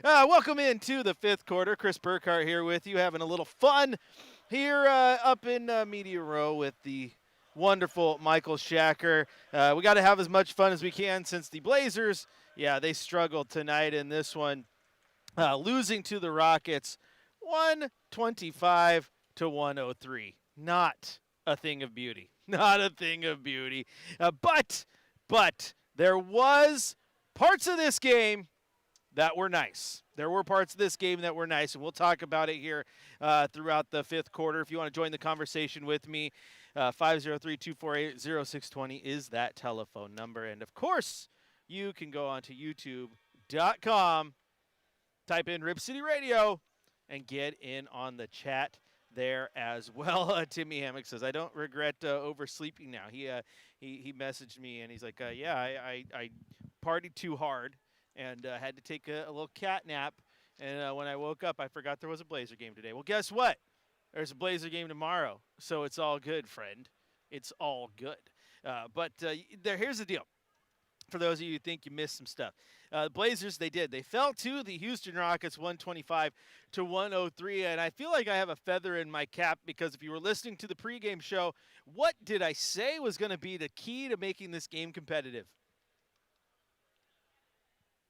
Welcome into the fifth quarter. Chris Burkhardt here with you, having a little fun here up in Media Row with the wonderful Michael Shacker. We got to have as much fun as we can since the Blazers, they struggled tonight in this one, losing to the Rockets 125 to 103. Not a thing of beauty. Not a thing of beauty. But there was parts of this game that were nice. There were parts of this game that were nice, and we'll talk about it here throughout the fifth quarter. If you want to join the conversation with me, 503-248-0620 is that telephone number. And, of course, you can go onto youtube.com, type in Rip City Radio, and get in on the chat there as well. Timmy Hammock says, I don't regret oversleeping now. He messaged me, and he's like, I partied too hard and had to take a little cat nap. And when I woke up, I forgot there was a Blazer game today. Well, guess what? There's a Blazer game tomorrow, so it's all good, friend. It's all good. Here's the deal. For those of you who think you missed some stuff, Blazers, they did. They fell to the Houston Rockets 125 to 103, and I feel like I have a feather in my cap because if you were listening to the pregame show, what did I say was going to be the key to making this game competitive?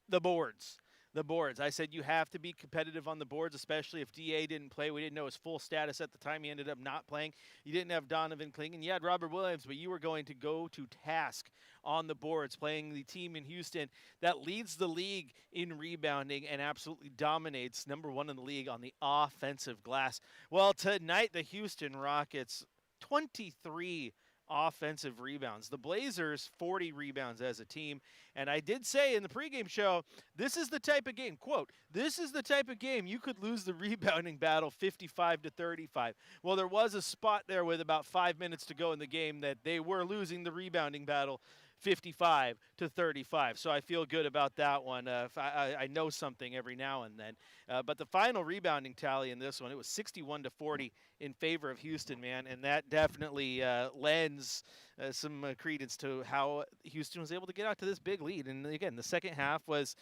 The boards. The boards. I said you have to be competitive on the boards, especially if DA didn't play. We didn't know his full status at the time. He ended up not playing. You didn't have Donovan Clingan. You had Robert Williams, but you were going to go to task on the boards, playing the team in Houston that leads the league in rebounding and absolutely dominates number one in the league on the offensive glass. Well, tonight, the Houston Rockets, 23 offensive rebounds. The Blazers, 40 rebounds as a team. And I did say in the pregame show, this is the type of game, quote, this is the type of game you could lose the rebounding battle 55 to 35. Well, there was a spot there with about 5 minutes to go in the game that they were losing the rebounding battle 55 to 35. So I feel good about that one. I know something every now and then. But the final rebounding tally in this one, it was 61 to 40 in favor of Houston, man. And that definitely lends some credence to how Houston was able to get out to this big lead. And again, the second half was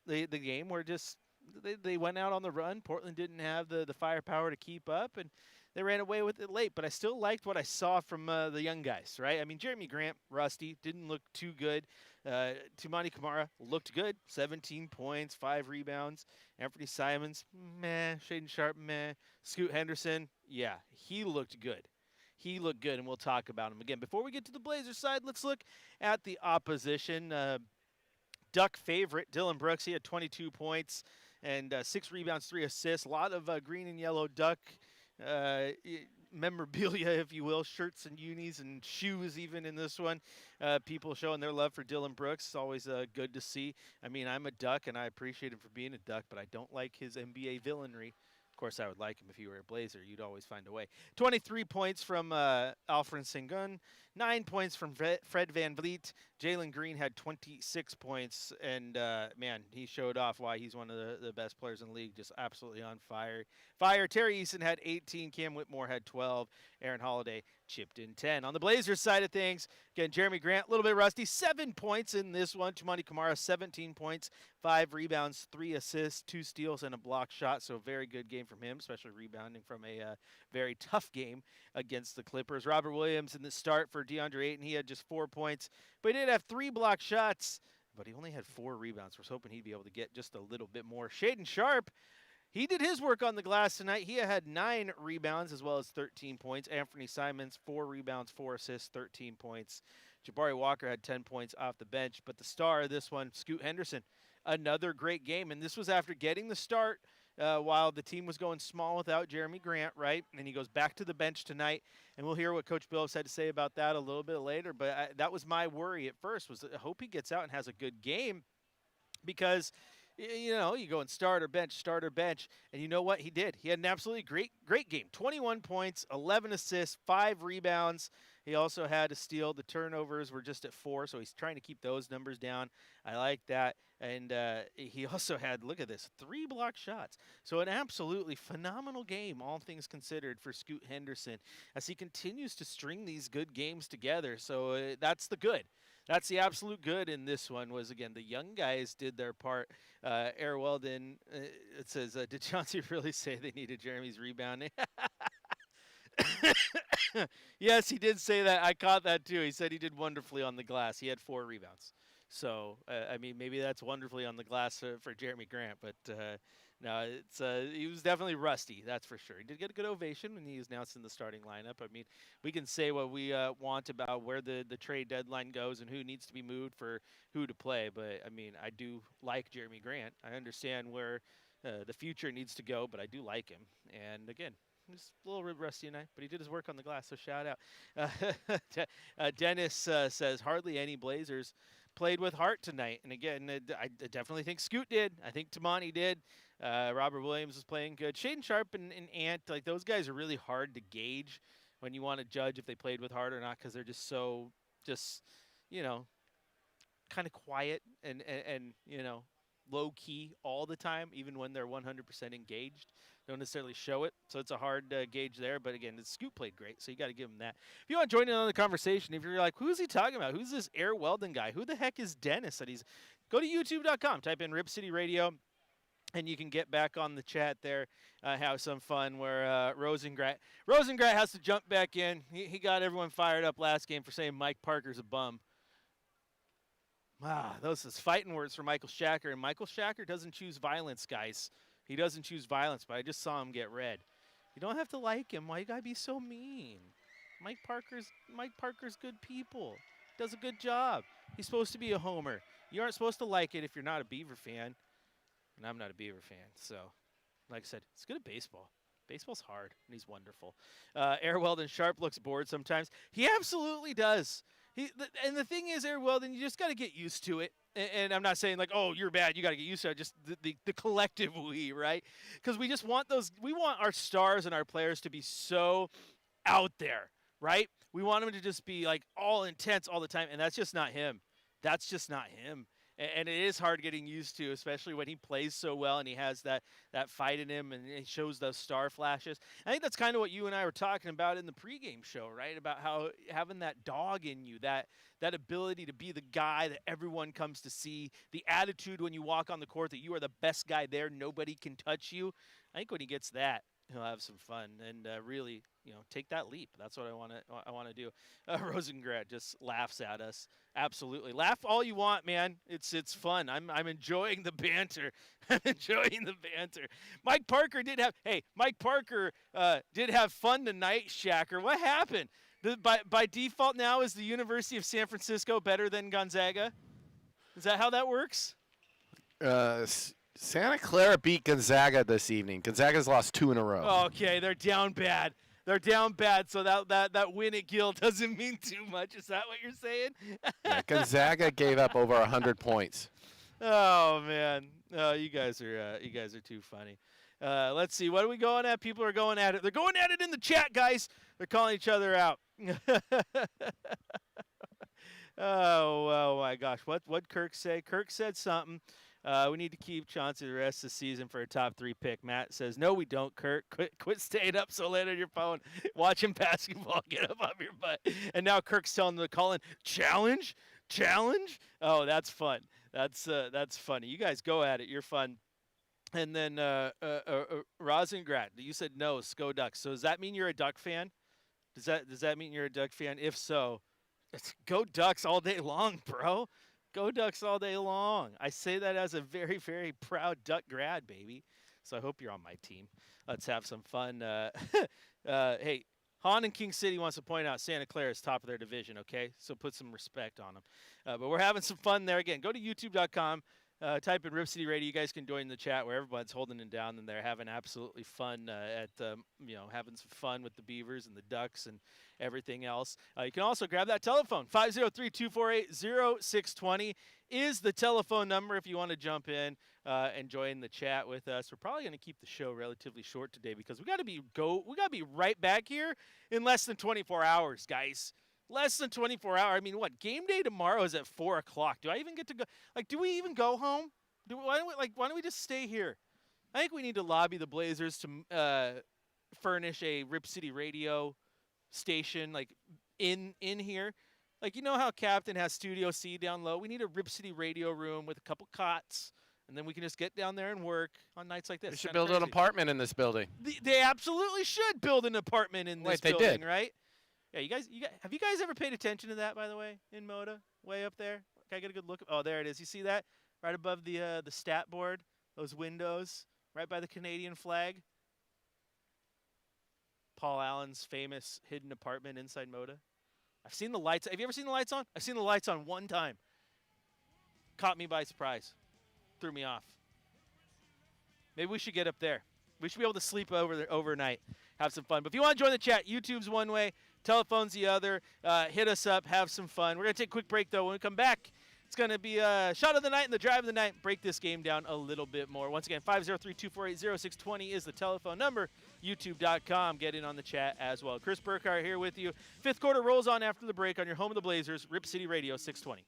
the game where just they went out on the run. Portland didn't have the firepower to keep up, and they ran away with it late. But I still liked what I saw from the young guys, right? I mean, Jeremy Grant, rusty, didn't look too good. Tumani Kamara looked good, 17 points, 5 rebounds. Anthony Simons, meh. Shaden Sharp, meh. Scoot Henderson, yeah, he looked good. He looked good, and we'll talk about him again. Before we get to the Blazers side, let's look at the opposition. Duck favorite, Dylan Brooks, he had 22 points and 6 rebounds, 3 assists. A lot of green and yellow Duck memorabilia, if you will, shirts and unis and shoes even in this one. People showing their love for Dylan Brooks. It's always good to see. I mean, I'm a Duck, and I appreciate him for being a Duck, but I don't like his NBA villainry. Of course, I would like him if he were a Blazer. You'd always find a way. 23 points from Alfred Sengun. 9 points from Fred VanVleet. Jalen Green had 26 points, and, man, he showed off why he's one of the best players in the league, just absolutely on fire. Terry Eason had 18. Cam Whitmore had 12. Aaron Holiday chipped in 10. On the Blazers side of things, again, Jeremy Grant, a little bit rusty. 7 points in this one. Tumani Kamara, 17 points, 5 rebounds, 3 assists, 2 steals, and a block shot. So very good game from him, especially rebounding from a very tough game against the Clippers. Robert Williams in the start for DeAndre Ayton, he had just 4 points, but he did have 3 block shots, but he only had 4 rebounds. We're hoping he'd be able to get just a little bit more. Shaden Sharp, he did his work on the glass tonight. He had 9 rebounds as well as 13 points. Anthony Simons, 4 rebounds, 4 assists, 13 points. Jabari Walker had 10 points off the bench. But the star of this one, Scoot Henderson, another great game. And this was after getting the start while the team was going small without Jeremy Grant, right? And he goes back to the bench tonight. And we'll hear what Coach Billups had to say about that a little bit later. But that was my worry at first, was I hope he gets out and has a good game, because – you know, you go and start or bench, and you know what? He did. He had an absolutely great game. 21 points, 11 assists, 5 rebounds. He also had a steal. The turnovers were just at 4, so he's trying to keep those numbers down. I like that. And he also had, look at this, 3 block shots. So an absolutely phenomenal game, all things considered, for Scoot Henderson as he continues to string these good games together. So that's the good. That's the absolute good in this one was, again, the young guys did their part. Air Weldon, it says, did Chauncey really say they needed Jeremy's rebounding? Yes, he did say that. I caught that too. He said he did wonderfully on the glass. He had 4 rebounds. So, I mean, maybe that's wonderfully on the glass for Jeremy Grant, but no, it's he was definitely rusty, that's for sure. He did get a good ovation when he was announced in the starting lineup. I mean, we can say what we want about where the trade deadline goes and who needs to be moved for who to play, but I mean, I do like Jeremy Grant. I understand where the future needs to go, but I do like him. And again, he's a little rusty tonight, but he did his work on the glass, so shout out. Dennis says, hardly any Blazers played with heart tonight. And again, I definitely think Scoot did. I think Tamani did. Robert Williams was playing good. Shaden Sharp and Ant, like those guys are really hard to gauge when you want to judge if they played with heart or not because they're just so, you know, kind of quiet and you know, low key all the time, even when they're 100% engaged. Don't necessarily show it, so it's a hard gauge there. But again, Scoot played great, so you got to give him that. If you want to join in on the conversation, if you're like, who's he talking about? Who's this Air Weldon guy? Who the heck is Dennis? That he's go to YouTube.com, type in Rip City Radio, and you can get back on the chat there, have some fun. Where Rosengrat has to jump back in. He got everyone fired up last game for saying Mike Parker's a bum. Wow, those is fighting words for Michael Shacker, and Michael Shacker doesn't choose violence, guys. He doesn't choose violence, but I just saw him get red. You don't have to like him. Why you gotta be so mean? Mike Parker's good people. Does a good job. He's supposed to be a homer. You aren't supposed to like it if you're not a Beaver fan. And I'm not a Beaver fan, so like I said, it's good at baseball. Baseball's hard, and he's wonderful. Air Weldon Sharp looks bored sometimes. He absolutely does. And the thing is, Air Weldon, you just got to get used to it. And I'm not saying like, oh, you're bad, you got to get used to it. Just the collective we, right? Because we just want we want our stars and our players to be so out there, right? We want them to just be like all intense all the time, and that's just not him. That's just not him. And it is hard getting used to, especially when he plays so well and he has that fight in him and he shows those star flashes. I think that's kind of what you and I were talking about in the pregame show, right? About how having that dog in you, that ability to be the guy that everyone comes to see, the attitude when you walk on the court that you are the best guy there, nobody can touch you. I think when he gets that, he'll have some fun and really, take that leap. That's what I want to do. Rosengrat just laughs at us. Absolutely, laugh all you want, man. It's fun. I'm enjoying the banter. I'm enjoying the banter. Mike Parker did have fun tonight. Shacker, what happened? By default now is the University of San Francisco better than Gonzaga? Is that how that works? Santa Clara beat Gonzaga this evening. Gonzaga's lost 2 in a row. Okay, they're down bad. They're down bad, so that win at Gill doesn't mean too much. Is that what you're saying? Yeah, Gonzaga gave up over 100 points. Oh man, you guys are too funny. Let's see, what are we going at? People are going at it. They're going at it in the chat, guys. They're calling each other out. Oh my gosh, what Kirk say? Kirk said something. We need to keep Chauncey the rest of the season for a top 3 pick. Matt says, no, we don't, Kirk. Quit staying up so late on your phone watching basketball. Get up off your butt. And now Kirk's telling them to call in, challenge? Oh, that's fun. That's funny. You guys go at it. You're fun. And then Rosengrat, you said no, Sko Ducks. So does that mean you're a Duck fan? Does that mean you're a Duck fan? If so, go Ducks all day long, bro. Go Ducks all day long. I say that as a very, very proud Duck grad, baby. So I hope you're on my team. Let's have some fun. Hey, Han and King City wants to point out Santa Clara is top of their division, okay? So put some respect on them. But we're having some fun there. Again, go to youtube.com. Type in Rip City Radio. You guys can join the chat where everyone's holding it down and they're having absolutely fun having some fun with the Beavers and the Ducks and everything else. You can also grab that telephone. 503-248-0620 is the telephone number if you want to jump in and join the chat with us. We're probably going to keep the show relatively short today because we got to be right back here in less than 24 hours, guys. Less than 24 hours. I mean, what? Game day tomorrow is at 4 o'clock. Do I even get to go? Like, do we even go home? Why don't we just stay here? I think we need to lobby the Blazers to furnish a Rip City Radio station, like in here. Like, you know how Captain has Studio C down low? We need a Rip City radio room with a couple cots, and then we can just get down there and work on nights like this. They It's should kind of build an crazy. apartment in this building. They absolutely should build an apartment in this Wait, they building, did. right? Yeah, you guys, have you guys ever paid attention to that, by the way, in Moda, way up there? Can I get a good look? Oh, there it is. You see that right above the stat board? Those windows, right by the Canadian flag. Paul Allen's famous hidden apartment inside Moda. I've seen the lights. Have you ever seen the lights on? I've seen the lights on one time. Caught me by surprise. Threw me off. Maybe we should get up there. We should be able to sleep over there overnight. Have some fun. But if you want to join the chat, YouTube's one way, telephone's the other. Hit us up. Have some fun. We're going to take a quick break, though. When we come back, it's going to be a shot of the night and the drive of the night. Break this game down a little bit more. Once again, 503-248-0620 is the telephone number. YouTube.com. Get in on the chat as well. Chris Burkhardt here with you. Fifth quarter rolls on after the break on your home of the Blazers, Rip City Radio 620.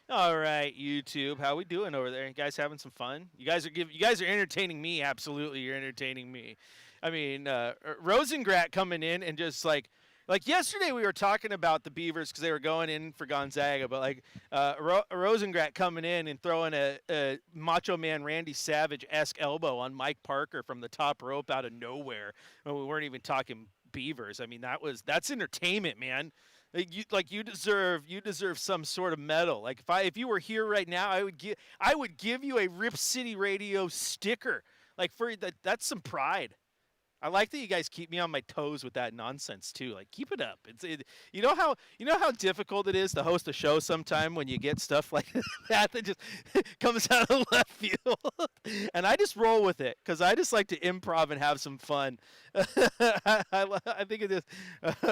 All right, YouTube, how we doing over there? You guys having some fun? You guys are entertaining me. Absolutely, you're entertaining me. I mean, Rosengrat coming in and just like yesterday we were talking about the Beavers because they were going in for Gonzaga, but like Rosengrat coming in and throwing a Macho Man Randy Savage-esque elbow on Mike Parker from the top rope out of nowhere when we weren't even talking Beavers. I mean, that's entertainment, man. You deserve some sort of medal. Like if you were here right now, I would give you a Rip City Radio sticker. Like that's some pride. I like that you guys keep me on my toes with that nonsense too. Like keep it up. You know how difficult it is to host a show sometime when you get stuff like that just comes out of left field, and I just roll with it because I just like to improv and have some fun. I think it is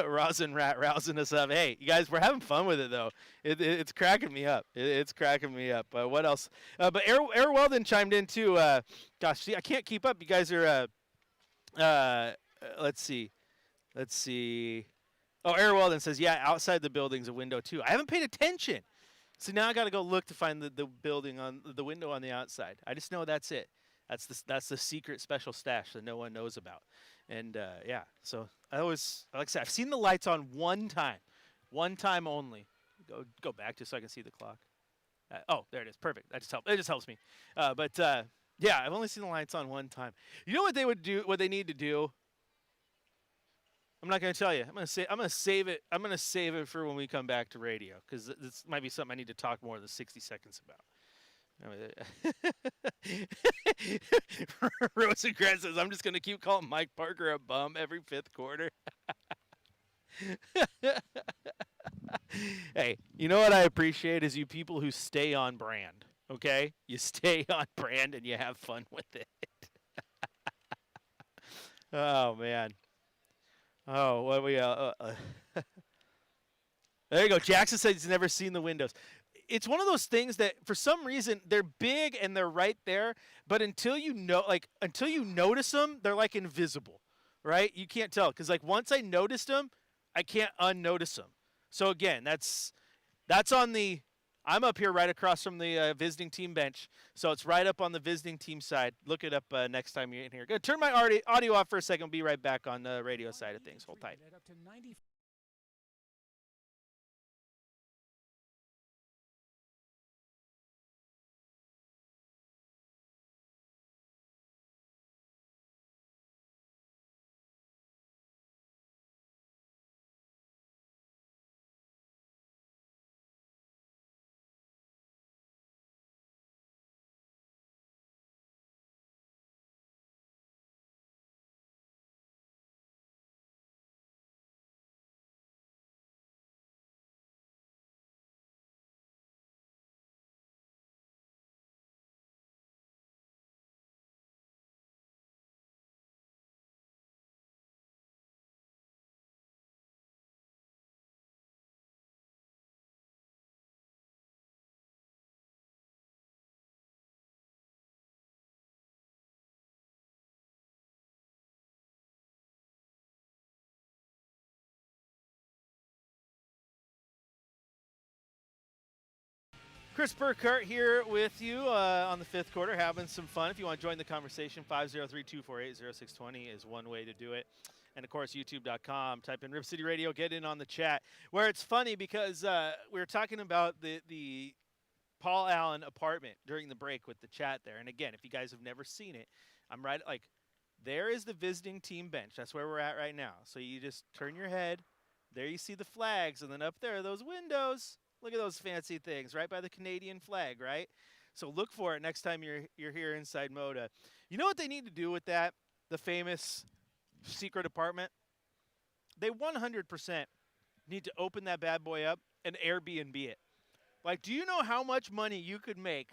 Rosin Rat rousing us up. Hey, you guys, we're having fun with it though. It's cracking me up. It's cracking me up. What else? But Air Weldon chimed in too. Gosh, see, I can't keep up. You guys are. Let's see. Oh, Air Weldon says, yeah, outside the building's a window too. I haven't paid attention. So now I got to go look to find the building on the window on the outside. I just know that's it. That's the secret special stash that no one knows about. And yeah, so like I said, I've seen the lights on one time only. Go back just so I can see the clock. Oh, there it is. Perfect. It just helps me. But yeah, I've only seen the lights on one time. You know what they would do? What they need to do? I'm not going to tell you. I'm going to save it. I'm going to save it for when we come back to radio because this might be something I need to talk more than 60 seconds about. Rosengren says, I'm just going to keep calling Mike Parker a bum every fifth quarter. Hey, you know what I appreciate is you people who stay on brand. Okay, you stay on brand and you have fun with it. Oh man. Oh, what we there you go. Jackson said he's never seen the windows. It's one of those things that for some reason they're big and they're right there, but until you notice them, they're like invisible, right? You can't tell because like once I noticed them, I can't unnotice them. So again, that's on the. I'm up here right across from the visiting team bench, so it's right up on the visiting team side. Look it up next time you're in here. Gonna turn my audio off for a second. We'll be right back on the radio side of things. Hold tight. Chris Burkhardt here with you on the fifth quarter, having some fun. If you want to join the conversation, 503-248-0620 is one way to do it. And, of course, youtube.com. Type in Rip City Radio, get in on the chat. Where it's funny because we were talking about the Paul Allen apartment during the break with the chat there. And, again, if you guys have never seen it, I'm right, like, there is the visiting team bench. That's where we're at right now. So you just turn your head. There you see the flags. And then up there are those windows. Look at those fancy things right by the Canadian flag, right? So look for it next time you're here inside Moda. You know what they need to do with that? The famous secret apartment? They 100% need to open that bad boy up and Airbnb it. Like, do you know how much money you could make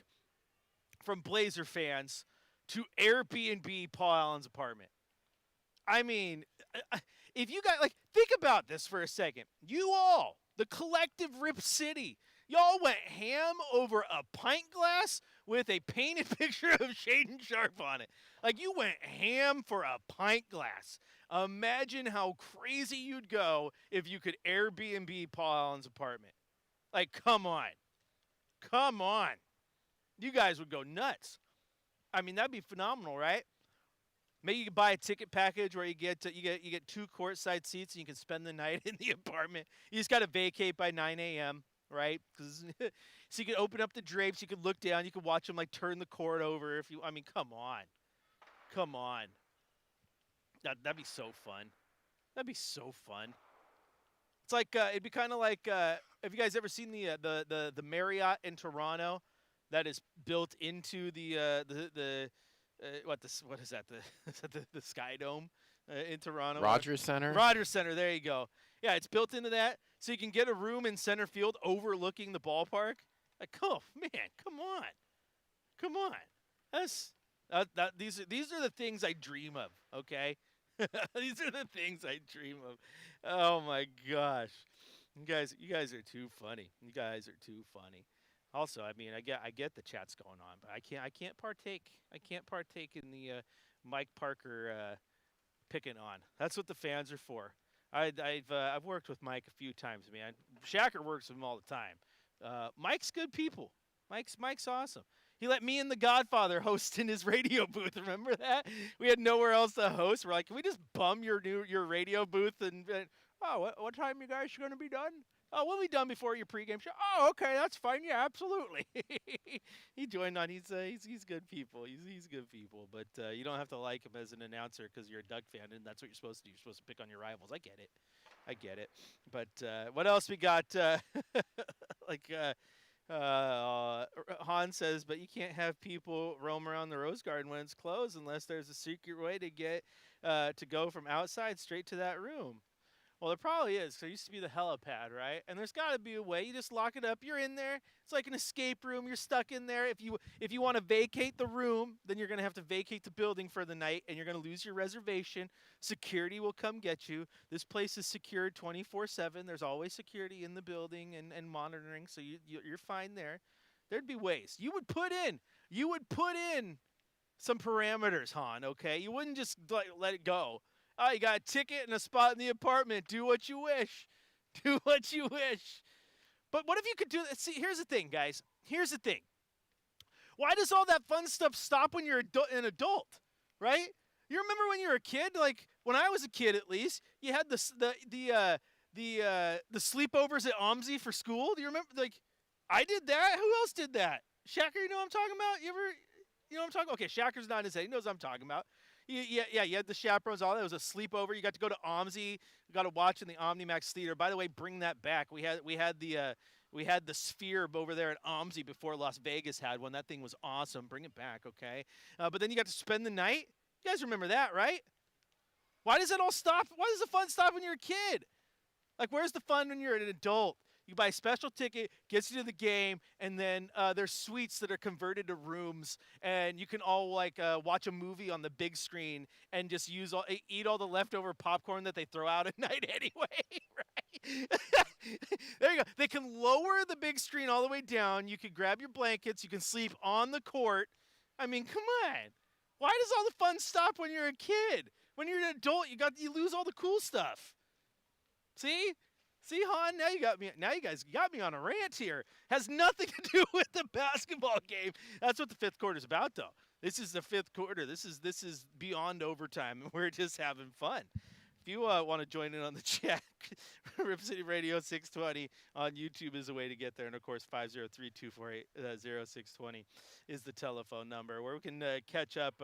from Blazer fans to Airbnb Paul Allen's apartment? I mean, if you guys, like, think about this for a second. You all, the collective Rip City, y'all went ham over a pint glass with a painted picture of Shaden Sharp on it. Like, you went ham for a pint glass. Imagine how crazy you'd go if you could Airbnb Paul Allen's apartment. Like, come on. Come on. You guys would go nuts. I mean, that'd be phenomenal, right? Maybe you could buy a ticket package where you get 2 courtside seats and you can spend the night in the apartment. You just got to vacate by 9 a.m., right? So you could open up the drapes, you could look down, you could watch them like turn the court over. I mean, come on. Come on. That'd be so fun. That'd be so fun. It's like it'd be kind of like have you guys ever seen the Marriott in Toronto that is built into the what is that? The Sky Dome in Toronto? Rogers Center. Rogers Center. There you go. Yeah, it's built into that, so you can get a room in center field overlooking the ballpark. Like, oh man, come on, come on. These are the things I dream of. Okay, these are the things I dream of. Oh my gosh, you guys are too funny. You guys are too funny. Also, I mean, I get the chat's going on, but I can't partake. I can't partake in the Mike Parker picking on. That's what the fans are for. I've worked with Mike a few times, man. Shacker works with him all the time. Mike's good people. Mike's awesome. He let me and the Godfather host in his radio booth. Remember that? We had nowhere else to host. We're like, can we just bum your radio booth? And what time you guys going to be done? Oh, we'll be done before your pregame show. Oh, okay, that's fine. Yeah, absolutely. He joined on. He's good people. He's good people. But you don't have to like him as an announcer because you're a Doug fan, and that's what you're supposed to do. You're supposed to pick on your rivals. I get it. But what else we got? Han says, but you can't have people roam around the Rose Garden when it's closed unless there's a secret way to get to go from outside straight to that room. Well, there probably is. There used to be the helipad, right? And there's got to be a way. You just lock it up. You're in there. It's like an escape room. You're stuck in there. If you want to vacate the room, then you're going to have to vacate the building for the night, and you're going to lose your reservation. Security will come get you. This place is secured 24/7. There's always security in the building and monitoring, so you're fine there. There'd be ways. You would put in some parameters, Han, okay? You wouldn't just let it go. Oh, you got a ticket and a spot in the apartment. Do what you wish. Do what you wish. But what if you could do that? See, here's the thing, guys. Here's the thing. Why does all that fun stuff stop when you're an adult, right? You remember when you were a kid? Like, when I was a kid, at least, you had the sleepovers at OMSI for school. Do you remember? Like, I did that. Who else did that? Shacker, you know what I'm talking about? You know what I'm talking about? Okay, Shacker's not his head. He knows what I'm talking about. Yeah, you had the chaperones, all that. It was a sleepover. You got to go to OMSI. You got to watch in the OmniMax Theater. By the way, bring that back. We had the Sphere over there at OMSI before Las Vegas had one. That thing was awesome. Bring it back, okay? But then you got to spend the night. You guys remember that, right? Why does it all stop? Why does the fun stop when you're a kid? Like, where's the fun when you're an adult? You buy a special ticket, gets you to the game, and then there's suites that are converted to rooms, and you can all watch a movie on the big screen and just eat all the leftover popcorn that they throw out at night anyway, right? There you go. They can lower the big screen all the way down. You can grab your blankets. You can sleep on the court. I mean, come on. Why does all the fun stop when you're a kid? When you're an adult, you lose all the cool stuff. See? See, Han, now you got me. Now you guys got me on a rant here. Has nothing to do with the basketball game. That's what the fifth quarter is about, though. This is the fifth quarter. This is beyond overtime, and we're just having fun. If you want to join in on the chat, Rip City Radio 620 on YouTube is the way to get there. And of course, 503-248-0620 is the telephone number where we can catch up.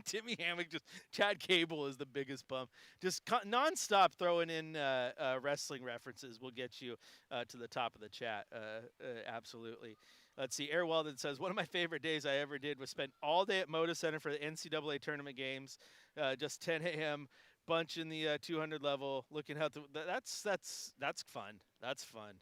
Timmy Hammock, just Chad Cable is the biggest bump. Just nonstop throwing in wrestling references will get you to the top of the chat. Absolutely. Let's see. Air Weldon says, one of my favorite days I ever did was spend all day at Moda Center for the NCAA tournament games, just 10 a.m., bunch in the 200 level, looking how that's fun. That's fun.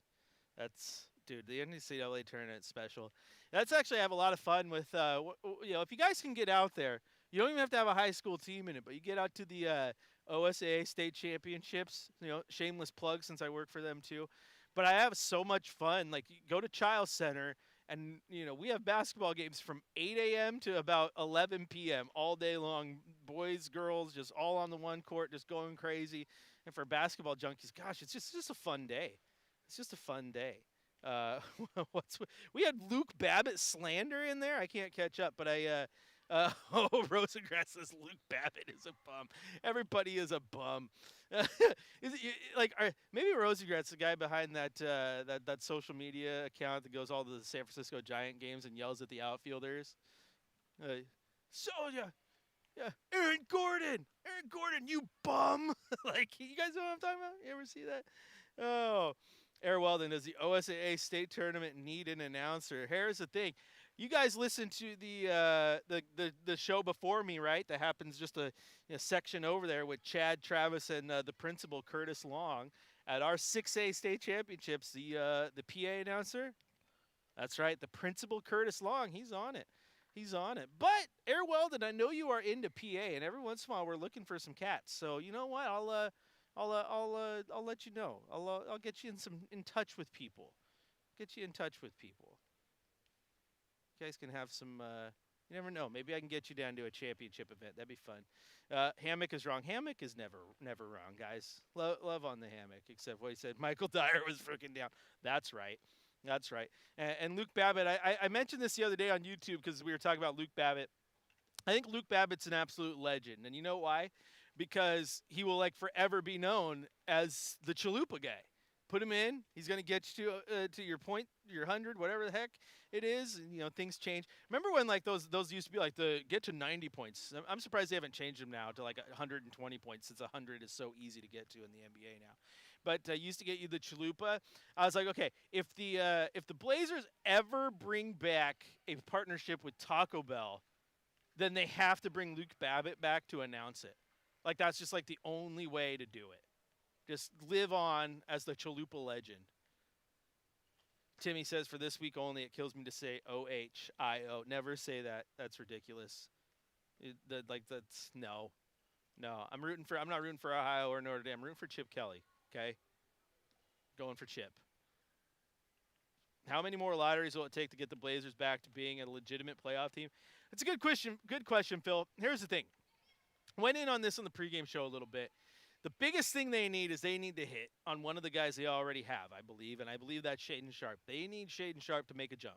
That's dude, the NCAA tournament special. That's actually I have a lot of fun with. If you guys can get out there, you don't even have to have a high school team in it, but you get out to the OSAA state championships. Shameless plug since I work for them too. But I have so much fun. Like, you go to Child Center, and we have basketball games from 8 a.m. to about 11 p.m. all day long. Boys, girls, just all on the one court, just going crazy. And for basketball junkies, gosh, it's just a fun day. It's just a fun day. We had Luke Babbitt slander in there. I can't catch up, but Rosengrass says Luke Babbitt is a bum. Everybody is a bum. Maybe Rosengrass, the guy behind that social media account that goes all to the San Francisco Giant games and yells at the outfielders. Yeah, Aaron Gordon, you bum. You guys know what I'm talking about? You ever see that? Oh. Air Weldon, does the OSAA state tournament need an announcer? Here's the thing. You guys listen to the show before me, right? That happens just a section over there with Chad Travis and the principal, Curtis Long. At our 6A state championships, the PA announcer, that's right, the principal, Curtis Long, he's on it. He's on it. But, Air Weldon, I know you are into PA, and every once in a while we're looking for some cats. So, you know what? I'll let you know. I'll get you in touch with people. Get you in touch with people. You guys can have some. You never know. Maybe I can get you down to a championship event. That'd be fun. Hammock is wrong. Hammock is never wrong, guys. Love on the hammock, except what he said. Michael Dyer was freaking down. That's right. That's right. And Luke Babbitt. I mentioned this the other day on YouTube because we were talking about Luke Babbitt. I think Luke Babbitt's an absolute legend, and you know why? Because he will forever be known as the Chalupa guy. Put him in, he's going to get you to your point, your 100, whatever the heck it is. And, things change. Remember when those used to be the get to 90 points? I'm surprised they haven't changed them now to 120 points since 100 is so easy to get to in the NBA now. But used to get you the Chalupa. I was like, okay, if the Blazers ever bring back a partnership with Taco Bell, then they have to bring Luke Babbitt back to announce it. That's just the only way to do it. Just live on as the Chalupa legend. Timmy says, for this week only, it kills me to say OHIO. Never say that. That's ridiculous. That's no. I'm not rooting for Ohio or Notre Dame. I'm rooting for Chip Kelly. Okay? Going for Chip. How many more lotteries will it take to get the Blazers back to being a legitimate playoff team? That's a good question. Good question, Phil. Here's the thing. Went in on this on the pregame show a little bit. The biggest thing they need is they need to hit on one of the guys they already have, I believe, and I believe that's Shaedon Sharpe. They need Shaedon Sharpe to make a jump.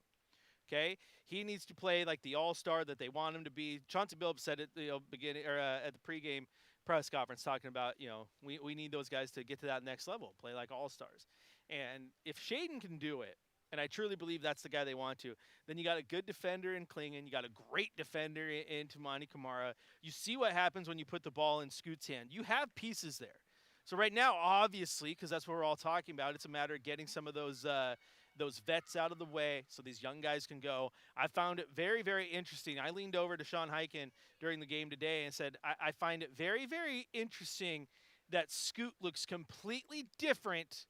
Okay, he needs to play like the all-star that they want him to be. Chauncey Billups said it, beginning or at the pregame press conference, talking about we need those guys to get to that next level, play like all-stars. And if Shaedon can do it, and I truly believe that's the guy they want to, then you got a good defender in Klingon. You got a great defender in Tamani Kamara. You see what happens when you put the ball in Scoot's hand. You have pieces there. So right now, obviously, because that's what we're all talking about, it's a matter of getting some of those vets out of the way so these young guys can go. I found it very, very interesting. I leaned over to Sean Hyken during the game today and said, I find it very, very interesting that Scoot looks completely different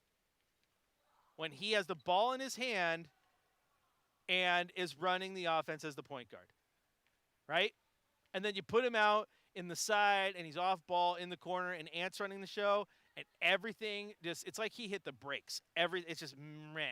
when he has the ball in his hand and is running the offense as the point guard, right? And then you put him out in the side, and he's off ball in the corner, and Ant's running the show, and everything it's like he hit the brakes. It's just meh.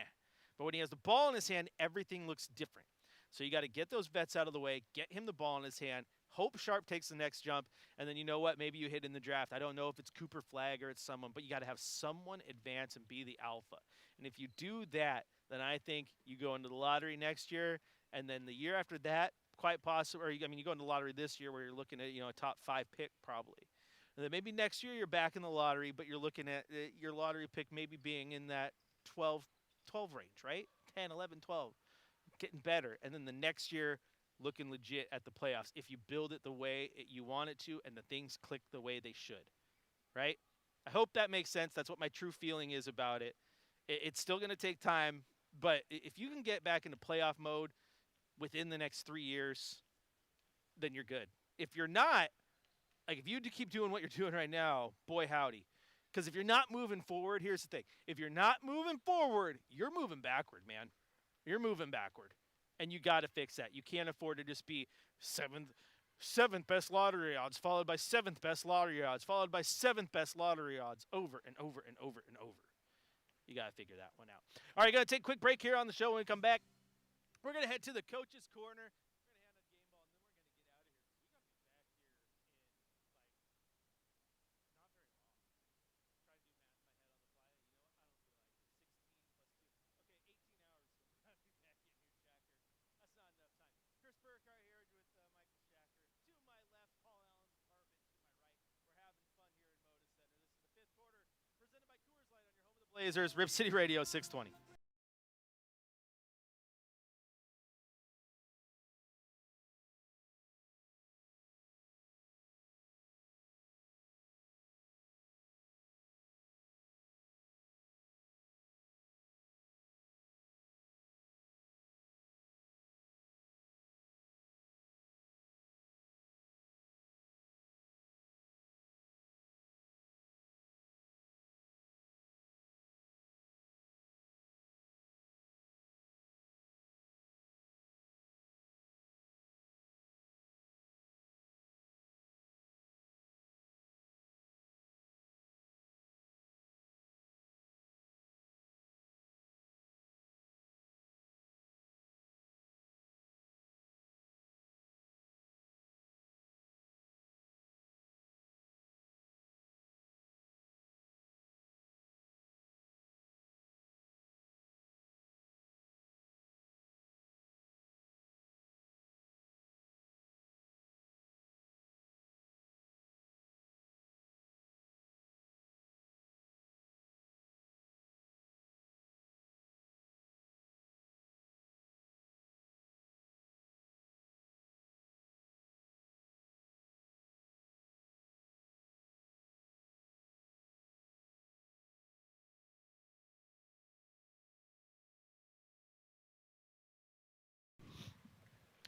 But when he has the ball in his hand, everything looks different. So you got to get those vets out of the way, get him the ball in his hand. Hope Sharp takes the next jump, and then you know what? Maybe you hit in the draft. I don't know if it's Cooper Flagg or it's someone, but you got to have someone advance and be the alpha. And if you do that, then I think you go into the lottery next year, and then the year after that, quite possible. Or I mean, you go into the lottery this year where you're looking at a top 5 pick probably. And then maybe next year you're back in the lottery, but you're looking at your lottery pick maybe being in that 12 range, right? 10, 11, 12, getting better. And then the next year looking legit at the playoffs if you build it the way you want it to and the things click the way they should, right? I hope that makes sense. That's what my true feeling is about it. It's still going to take time, but if you can get back into playoff mode within the next 3 years, then you're good. If you're not, like if you keep doing what you're doing right now, boy howdy. Because if you're not moving forward, here's the thing. If you're not moving forward, you're moving backward, man. You're moving backward. And you got to fix that. You can't afford to just be seventh best lottery odds, followed by seventh best lottery odds, followed by seventh best lottery odds, over and over and over and over. You got to figure that one out. All right, going to take a quick break here on the show. When we come back, we're going to head to the coach's corner. Chris Burkhardt here with Michael Shacker. To my left, Paul Allen's apartment. To my right, we're having fun here in Moda Center. This is the fifth quarter, presented by Coors Light on your home of the Blazers, Rip City Radio 620.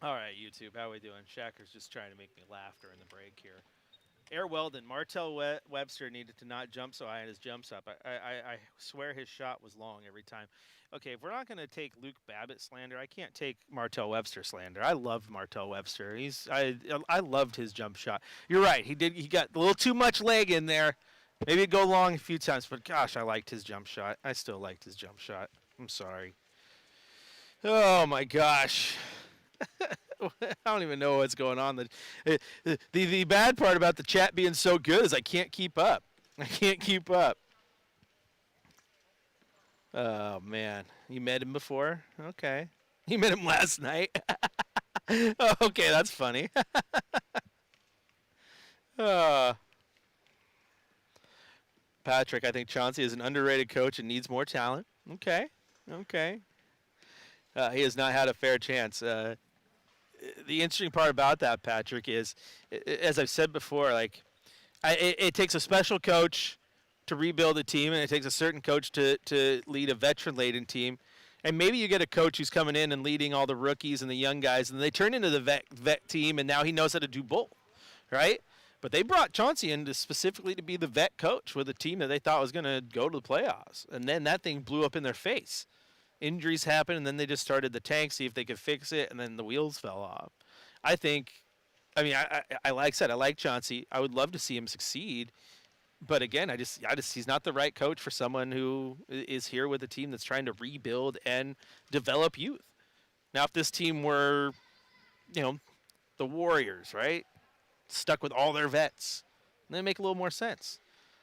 All right, YouTube, how we doing? Shacker's just trying to make me laugh during the break here. Air Weldon, Martell Webster needed to not jump so high in his jumps up. I swear his shot was long every time. Okay, if we're not going to take Luke Babbitt slander, I can't take Martell Webster slander. I love Martell Webster. I loved his jump shot. You're right. He got a little too much leg in there. Maybe it'd go long a few times, but gosh, I liked his jump shot. I still liked his jump shot. I'm sorry. Oh my gosh. I don't even know what's going on. The bad part about the chat being so good is I can't keep up. I can't keep up. Oh, man. You met him before? Okay. You met him last night? Okay, that's funny. Patrick, I think Chauncey is an underrated coach and needs more talent. Okay. Okay. He has not had a fair chance. The interesting part about that, Patrick, is, as I've said before, like, it takes a special coach to rebuild a team, and it takes a certain coach to lead a veteran-laden team. And maybe you get a coach who's coming in and leading all the rookies and the young guys, and they turn into the vet team, and now he knows how to do both, right? But they brought Chauncey in specifically to be the vet coach with a team that they thought was going to go to the playoffs. And then that thing blew up in their face. Injuries happened, and then they just started the tank, see if they could fix it, and then the wheels fell off. I like I said, I like Chauncey. I would love to see him succeed. But again, I just he's not the right coach for someone who is here with a team that's trying to rebuild and develop youth. Now, if this team were, the Warriors, right? stuck with all their vets. And they make a little more sense.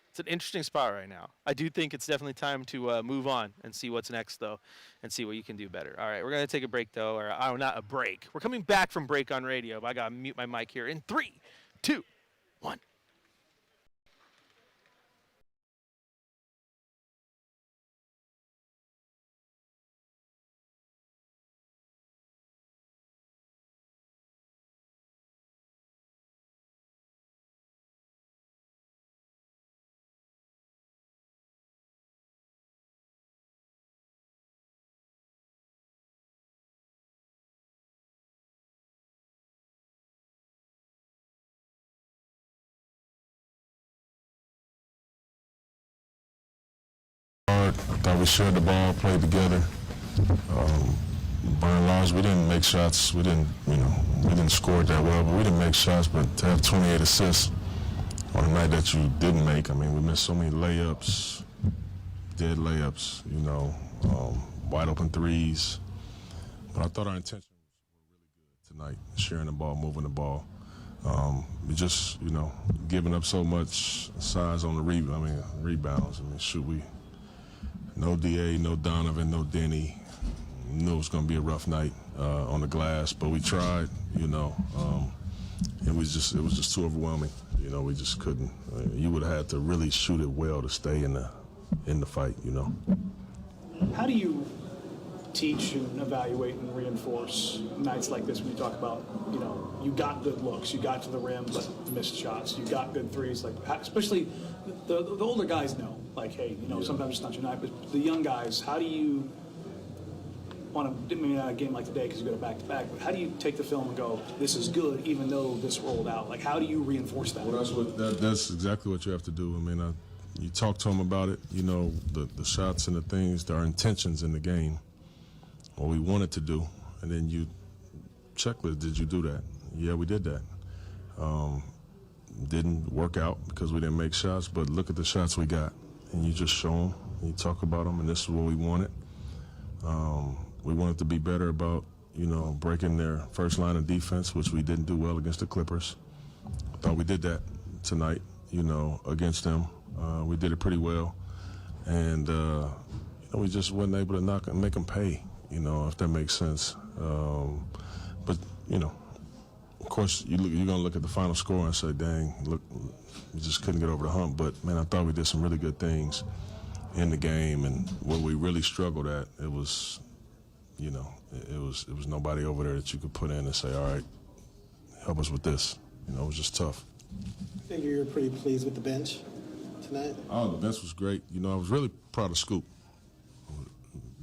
It's an interesting spot right now. I do think it's definitely time to move on and see what's next, though, and see what you can do better. All right, we're going to take a break, though, or not a break. We're coming back from break on radio, but I got to mute my mic here in 3, 2, 1. I thought we shared the ball, played together. By and large, we didn't make shots. We didn't score that well, but we didn't make shots. But to have 28 assists on a night that you didn't make, I mean, we missed so many layups, dead layups, wide open threes. But I thought our intentions were really good tonight, sharing the ball, moving the ball. We just, giving up so much size on the rebounds. No DA, no Donovan, no Denny. Knew it was going to be a rough night on the glass, but we tried, and it was just too overwhelming. We just couldn't. You would have had to really shoot it well to stay in the fight. How do you teach and evaluate and reinforce nights like this when you talk about, you got good looks, you got to the rim but missed shots, you got good threes, especially the older guys know, hey, sometimes it's not your night, but the young guys, how do you want to, maybe not a game like today because you go to back-to-back, but how do you take the film and go, this is good even though this rolled out? How do you reinforce that? Well, that's exactly what you have to do. You talk to them about it, the shots and the things, our intentions in the game, what we wanted to do, and then you checklist, did you do that? Yeah, we did that. Didn't work out because we didn't make shots, but look at the shots we got, and you just show them, and you talk about them, and this is what we wanted. We wanted to be better about, breaking their first line of defense, which we didn't do well against the Clippers. I thought we did that tonight, against them. We did it pretty well, and we just wasn't able to make them pay, if that makes sense. But of course, you're going to look at the final score and say, dang, look, we just couldn't get over the hump. But man, I thought we did some really good things in the game, and where we really struggled at, it was, it was nobody over there that you could put in and say, all right, help us with this. It was just tough. I figure you're pretty pleased with the bench tonight. Oh, the bench was great. I was really proud of Scoop.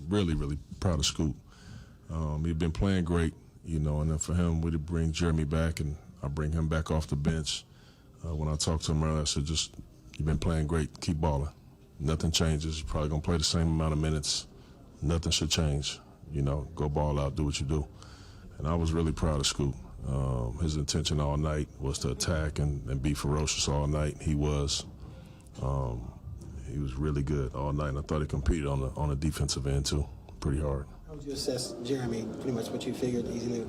Really, really proud of Scoop. He'd been playing great, and then for him, we'd bring Jeremy back, and I bring him back off the bench. When I talked to him earlier, I said, you've been playing great, keep balling. Nothing changes. You're probably going to play the same amount of minutes. Nothing should change. Go ball out, do what you do. And I was really proud of Scoop. His intention all night was to attack and be ferocious all night. He was. He was really good all night, and I thought he competed on the defensive end too, pretty hard. How would you assess Jeremy? Pretty much what you figured,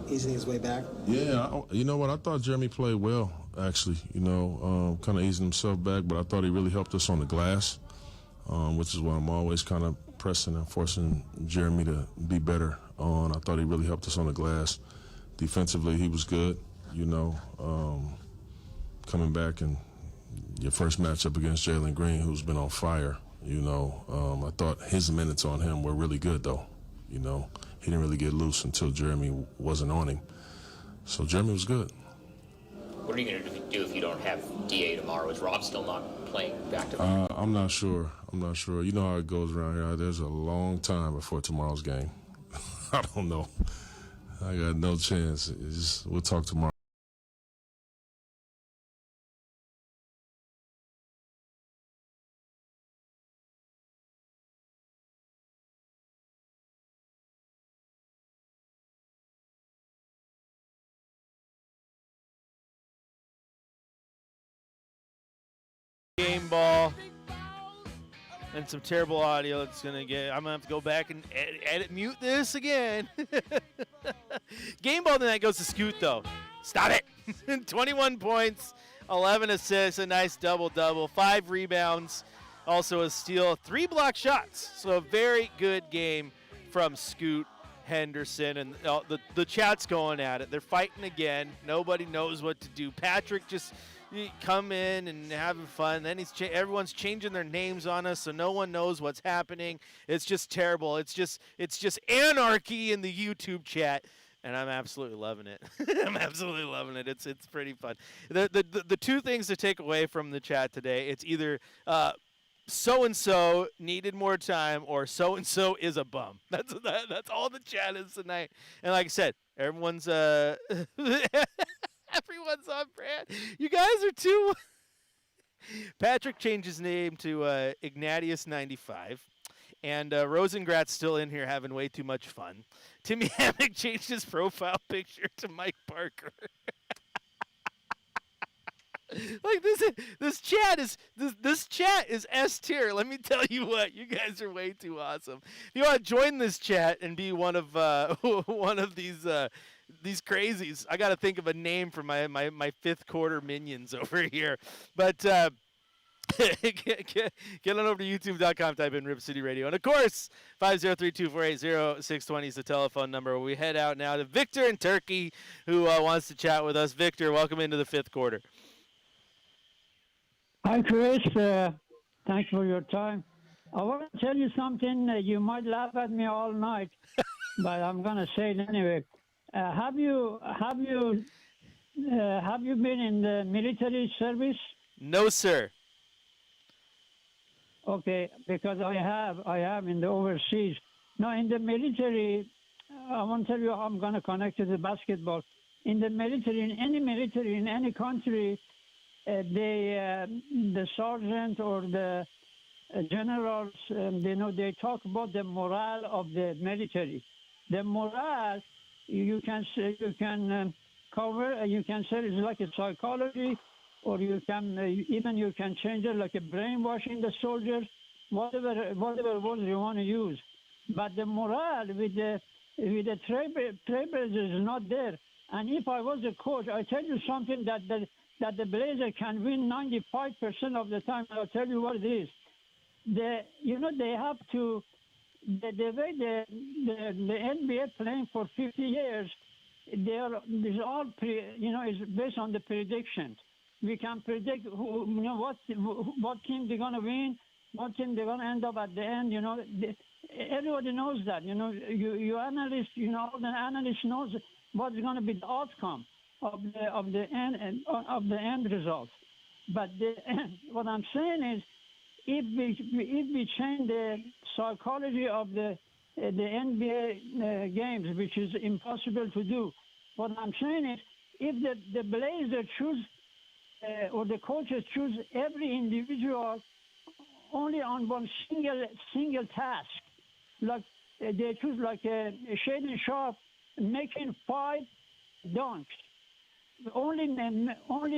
easing his way back? Yeah, you know what? I thought Jeremy played well, actually. Kind of easing himself back, but I thought he really helped us on the glass, which is why I'm always kind of pressing and forcing Jeremy to be better on. I thought he really helped us on the glass. Defensively, he was good, coming back and your first matchup against Jalen Green, who's been on fire, I thought his minutes on him were really good, though. He didn't really get loose until Jeremy wasn't on him. So Jeremy was good. What are you going to do if you don't have DA tomorrow? Is Rob still not playing back-to-back? I'm not sure. You know how it goes around here. There's a long time before tomorrow's game. I don't know. I got no chance. We'll talk tomorrow. Game ball and some terrible audio. I'm gonna have to go back and mute this again. Game ball tonight goes to Scoot though. Stop it. 21 points, 11 assists, a nice double-double, 5 rebounds, also a steal, 3 block shots. So a very good game from Scoot Henderson, and the chat's going at it. They're fighting again. Nobody knows what to do. Patrick just come in and having fun. Then everyone's changing their names on us, so no one knows what's happening. It's just terrible. It's just anarchy in the YouTube chat, and I'm absolutely loving it. I'm absolutely loving it. It's pretty fun. The two things to take away from the chat today, it's either so-and-so needed more time or so-and-so is a bum. That's all the chat is tonight. And like I said, everyone's everyone's on brand. You guys are too. Patrick changed his name to Ignatius95. And Rosengrat's still in here having way too much fun. Timmy Hammock changed his profile picture to Mike Parker. Like this chat is S tier. Let me tell you what, you guys are way too awesome. If you want to join this chat and be one of these crazies, I got to think of a name for my fifth quarter minions over here. But get on over to youtube.com, type in Rip City Radio, and of course 503-248-0620 is the telephone number. We head out now to Victor in Turkey, who wants to chat with us. Victor, welcome into the fifth quarter. Hi, Chris. Thanks for your time. I want to tell you something. You might laugh at me all night, but I'm going to say it anyway. Have you been in the military service? No, sir. Okay, because I have in the overseas. Now, in the military, I want to tell you how I'm going to connect to the basketball. In the military, in any country, the sergeant or the generals, they talk about the morale of the military. The morale, you can say it's like a psychology, or you can change it like a brainwashing the soldiers, whatever words you want to use. But the morale with the trailblazers is not there. And if I was a coach, I tell you something that the Blazers can win 95% of the time. I'll tell you what it is. They have to, the way the NBA playing for 50 years, it's all is based on the predictions. We can predict what team they're going to win, what team they're going to end up at the end. Everybody knows that. You analysts, all the analysts knows what's going to be the outcome of the end result. But what I'm saying is, if we change the psychology of the NBA games, which is impossible to do, what I'm saying is, if the Blazers choose or the coaches choose every individual only on one single task, like they choose like Shaden Sharp making 5 dunks. Only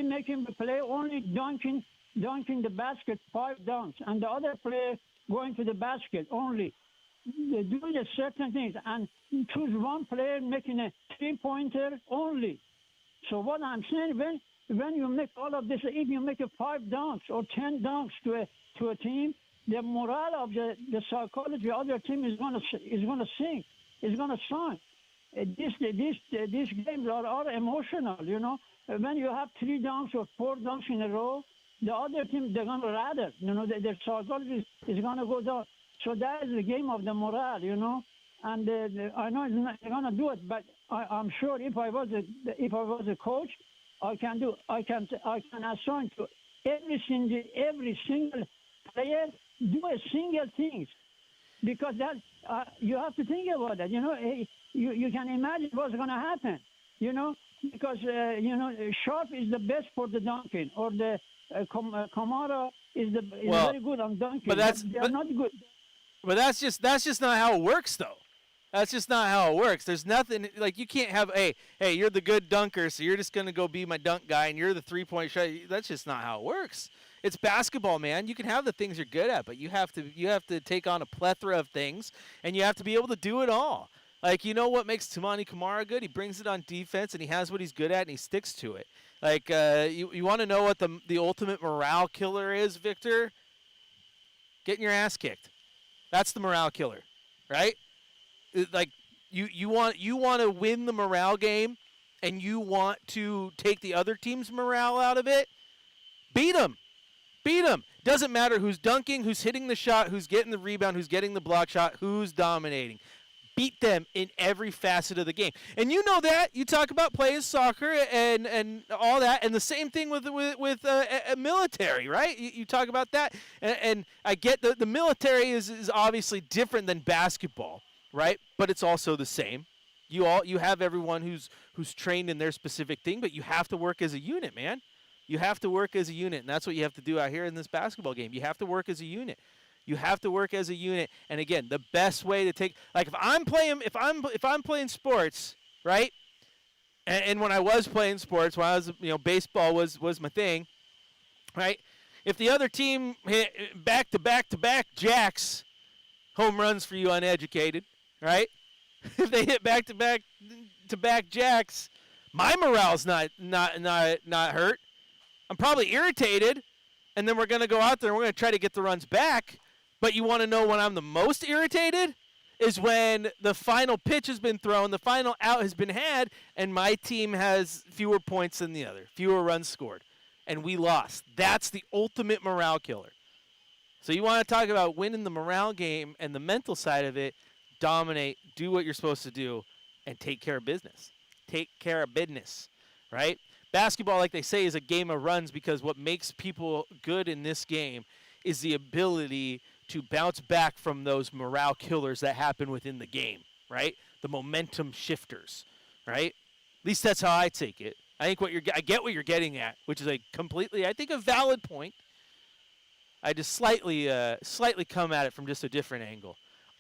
making the play, only dunking the basket, 5 dunks, and the other player going to the basket only. They're doing a certain things, and choose one player making a 3-pointer only. So what I'm saying, when you make all of this, if you make 5 dunks or 10 dunks to a team, the morale of the psychology of the other team is gonna sink. It's gonna sink. These games are emotional, When you have 3 dunks or 4 dunks in a row, the other team, they're going to rather, their psychology is going to go down. So that is the game of the morale, And I know they're going to do it, but I'm sure if I was a coach, I can assign to every single player do a single thing, because that you have to think about that. You can imagine what's going to happen, because Sharp is the best for the dunking, or the Kamara is very good on dunking. But they're not good. But that's just not how it works, though. That's just not how it works. There's nothing like you can't have. Hey, you're the good dunker, so you're just gonna go be my dunk guy, and you're the 3-point shot. That's just not how it works. It's basketball, man. You can have the things you're good at, but you have to take on a plethora of things, and you have to be able to do it all. Like, you know what makes Tamani Kamara good? He brings it on defense, and he has what he's good at, and he sticks to it. Like, you want to know what the ultimate morale killer is, Victor? Getting your ass kicked. That's the morale killer, right? Like, you want to win the morale game, and you want to take the other team's morale out of it. Beat them. Beat them. Doesn't matter who's dunking, who's hitting the shot, who's getting the rebound, who's getting the block shot, who's dominating. Beat them in every facet of the game. And you know that. You talk about playing soccer and all that, and the same thing with a military, right? You talk about that. And I get the military is obviously different than basketball, right? But it's also the same. You have everyone who's trained in their specific thing, but you have to work as a unit, man. You have to work as a unit, and that's what you have to do out here in this basketball game. You have to work as a unit. You have to work as a unit. And again, the best way to take, like, if I'm playing sports, right? And when I was playing sports, when I was, baseball was my thing, right? If the other team hit back to back jacks, home runs for you uneducated, right? If they hit back to back jacks, my morale's not hurt. I'm probably irritated, and then we're going to go out there and we're going to try to get the runs back. But you want to know when I'm the most irritated is when the final pitch has been thrown, the final out has been had, and my team has fewer points than the other, fewer runs scored, and we lost. That's the ultimate morale killer. So you want to talk about winning the morale game and the mental side of it, dominate, do what you're supposed to do, and take care of business. Take care of business, right? Basketball, like they say, is a game of runs because what makes people good in this game is the ability to bounce back from those morale killers that happen within the game, right? The momentum shifters, right? At least that's how I take it. I think I get what you're getting at, which is a completely, I think, a valid point. I just slightly come at it from just a different angle.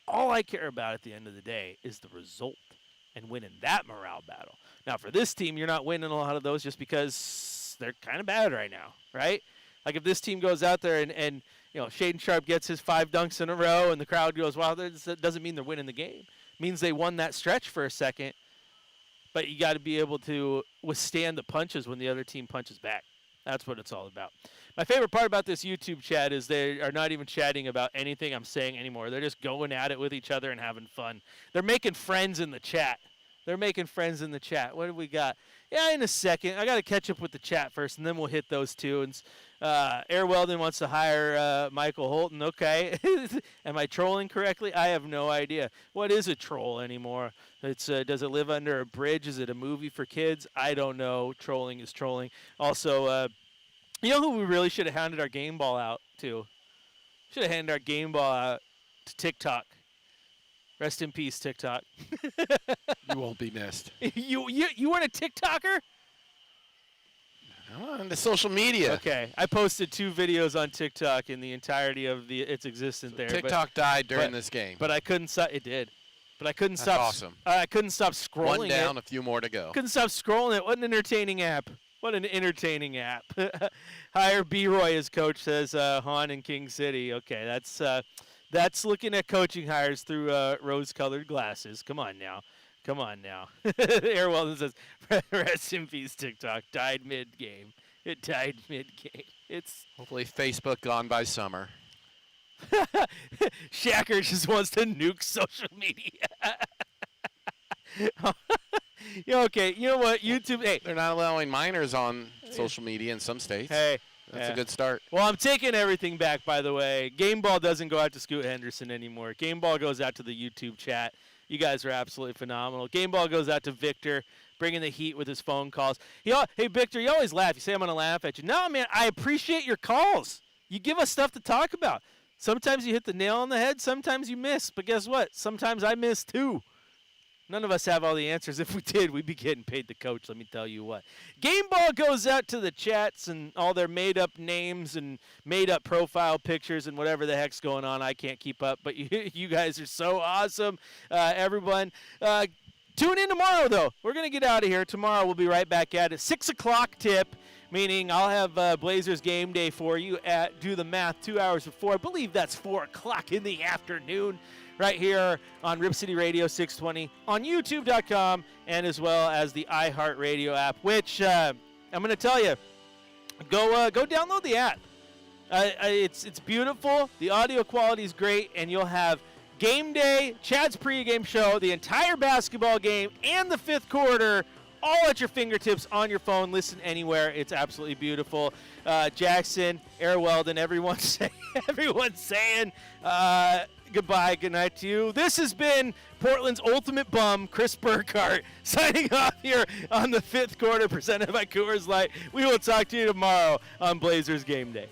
All I care about at the end of the day is the result and winning that morale battle. Now, for this team, you're not winning a lot of those just because they're kind of bad right now, right? Like if this team goes out there and Shaden Sharp gets his 5 dunks in a row and the crowd goes, wow, that doesn't mean they're winning the game. It means they won that stretch for a second, but you got to be able to withstand the punches when the other team punches back. That's what it's all about. My favorite part about this YouTube chat is they are not even chatting about anything I'm saying anymore. They're just going at it with each other and having fun. They're making friends in the chat. What do we got? Yeah, in a second. I got to catch up with the chat first, and then we'll hit those two. And Air Weldon wants to hire Michael Holton. Okay. Am I trolling correctly? I have no idea. What is a troll anymore? It's does it live under a bridge? Is it a movie for kids? I don't know. Trolling is trolling. Also, you know who we really should have handed our game ball out to? Should have handed our game ball out to TikTok. Rest in peace, TikTok. You won't be missed. You weren't a TikToker? On the social media. Okay, I posted 2 videos on TikTok in the entirety of its existence there. TikTok died during this game. But I couldn't stop. It did. But I couldn't That's stop. Awesome. I couldn't stop scrolling. One down, a few more to go. Couldn't stop scrolling it. What an entertaining app. What an entertaining app. Hire B-Roy as coach, says Han in King City. Okay, that's looking at coaching hires through rose-colored glasses. Come on now. Air Weldon says, rest in peace, TikTok. Died mid-game. It died mid-game. It's hopefully Facebook gone by summer. Shacker just wants to nuke social media. Okay, you know what? YouTube, hey. They're not allowing minors on social media in some states. Hey. That's a good start. Well, I'm taking everything back, by the way. Game Ball doesn't go out to Scoot Henderson anymore. Game Ball goes out to the YouTube chat. You guys are absolutely phenomenal. Game Ball goes out to Victor, bringing the heat with his phone calls. Hey, Victor, you always laugh. You say I'm going to laugh at you. No, man, I appreciate your calls. You give us stuff to talk about. Sometimes you hit the nail on the head. Sometimes you miss. But guess what? Sometimes I miss, too. None of us have all the answers. If we did, we'd be getting paid to coach, let me tell you what. Game Ball goes out to the chats and all their made-up names and made-up profile pictures and whatever the heck's going on. I can't keep up, but you guys are so awesome, everyone. Tune in tomorrow, though. We're going to get out of here. Tomorrow we'll be right back at it. 6 o'clock tip, meaning I'll have Blazers game day for you at, do the math, 2 hours before. I believe that's 4 o'clock in the afternoon. right here on Rip City Radio 620 on YouTube.com and as well as the iHeartRadio app, which I'm going to tell you, go download the app. It's beautiful. The audio quality is great, and you'll have game day, Chad's pregame show, the entire basketball game, and the fifth quarter all at your fingertips on your phone. Listen anywhere. It's absolutely beautiful. Jackson, Air Weldon, everyone's saying goodbye, good night to you. This has been Portland's ultimate bum, Chris Burkhardt, signing off here on the fifth quarter presented by Coors Light. We will talk to you tomorrow on Blazers Game Day.